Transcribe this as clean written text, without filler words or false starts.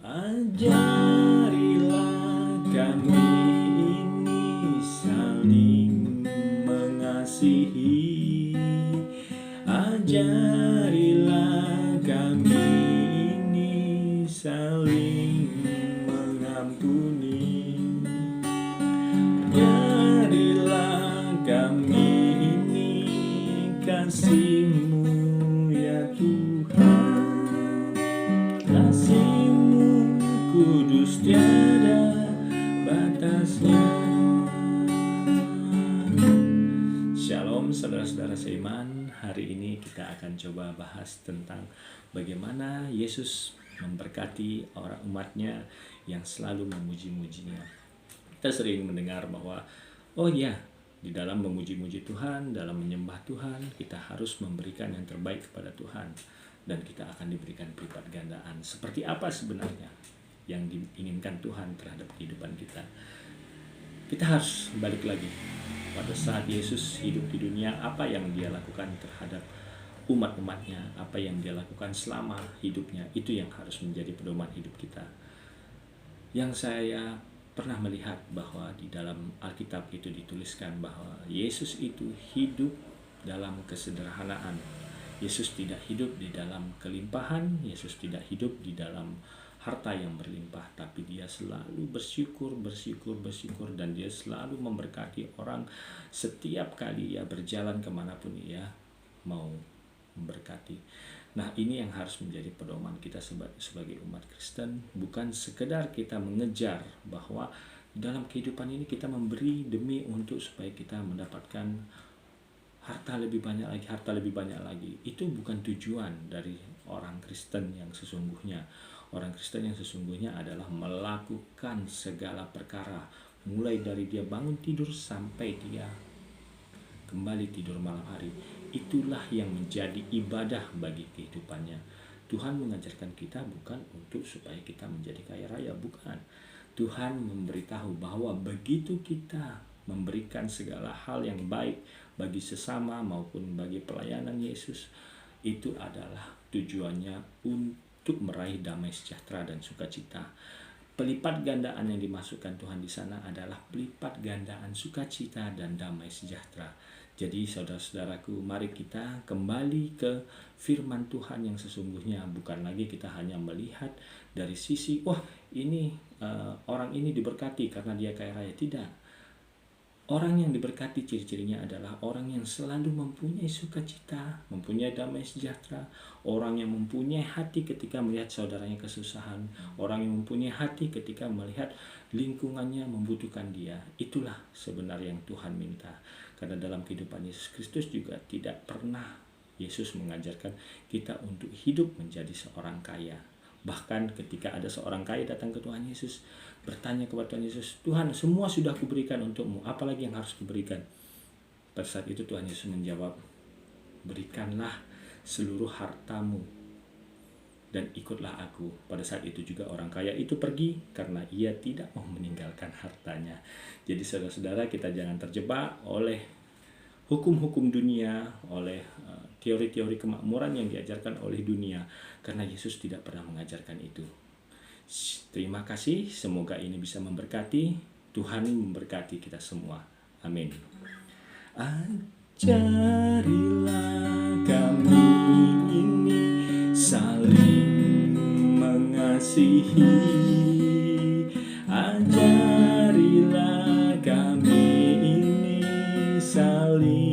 Ajarilah kami ini saling mengasihi. Ajarilah kami ini saling mengampuni. Ajarilah kami ini kasih-Mu ya Tuhan. Kasih-Mu kudus tiada batasnya. Shalom saudara-saudara seiman. Hari ini kita akan coba bahas tentang bagaimana Yesus memberkati orang umatnya yang selalu memuji-mujinya. Kita sering mendengar bahwa di dalam memuji-muji Tuhan, dalam menyembah Tuhan, kita harus memberikan yang terbaik kepada Tuhan, dan kita akan diberikan pelipat gandaan. Seperti apa sebenarnya yang diinginkan Tuhan terhadap kehidupan kita? Kita harus balik lagi pada saat Yesus hidup di dunia, apa yang Dia lakukan terhadap umat-umatnya, apa yang Dia lakukan selama hidupnya, itu yang harus menjadi pedoman hidup kita. Yang saya pernah melihat bahwa di dalam Alkitab itu dituliskan bahwa Yesus itu hidup dalam kesederhanaan. Yesus tidak hidup di dalam kelimpahan, Yesus tidak hidup di dalam harta yang berlimpah, tapi Dia selalu bersyukur, dan Dia selalu memberkati orang setiap kali Ia berjalan kemanapun Ia mau memberkati. Nah, ini yang harus menjadi pedoman kita sebagai umat Kristen, bukan sekedar kita mengejar bahwa dalam kehidupan ini kita memberi demi untuk supaya kita mendapatkan harta lebih banyak lagi. Itu bukan tujuan dari orang Kristen yang sesungguhnya. Orang Kristen yang sesungguhnya adalah melakukan segala perkara, mulai dari dia bangun tidur sampai dia kembali tidur malam hari. Itulah yang menjadi ibadah bagi kehidupannya. Tuhan mengajarkan kita bukan untuk supaya kita menjadi kaya raya, bukan. Tuhan memberitahu bahwa begitu kita memberikan segala hal yang baik bagi sesama maupun bagi pelayanan Yesus, itu adalah tujuannya untuk meraih damai sejahtera dan sukacita. Pelipat gandaan yang dimasukkan Tuhan di sana adalah pelipat gandaan sukacita dan damai sejahtera. Jadi saudara-saudaraku, mari kita kembali ke firman Tuhan yang sesungguhnya. Bukan lagi kita hanya melihat dari sisi, orang ini diberkati karena dia kaya raya. Tidak. Orang yang diberkati ciri-cirinya adalah orang yang selalu mempunyai sukacita, mempunyai damai sejahtera, orang yang mempunyai hati ketika melihat saudaranya kesusahan, orang yang mempunyai hati ketika melihat lingkungannya membutuhkan dia. Itulah sebenarnya yang Tuhan minta. Karena dalam kehidupan Yesus Kristus juga tidak pernah Yesus mengajarkan kita untuk hidup menjadi seorang kaya. Bahkan ketika ada seorang kaya datang ke Tuhan Yesus, bertanya kepada Tuhan Yesus, "Tuhan, semua sudah kuberikan untukmu, apalagi yang harus kuberikan?" Pada saat itu Tuhan Yesus menjawab, "Berikanlah seluruh hartamu dan ikutlah aku." Pada saat itu juga orang kaya itu pergi karena ia tidak mau meninggalkan hartanya. Jadi saudara-saudara, kita jangan terjebak oleh hukum-hukum dunia, oleh teori-teori kemakmuran yang diajarkan oleh dunia, karena Yesus tidak pernah mengajarkan itu. Terima kasih, semoga ini bisa memberkati. Tuhan memberkati kita semua. Amin. Ajarilah kami ini saling mengasihi. Ajarilah kami ini saling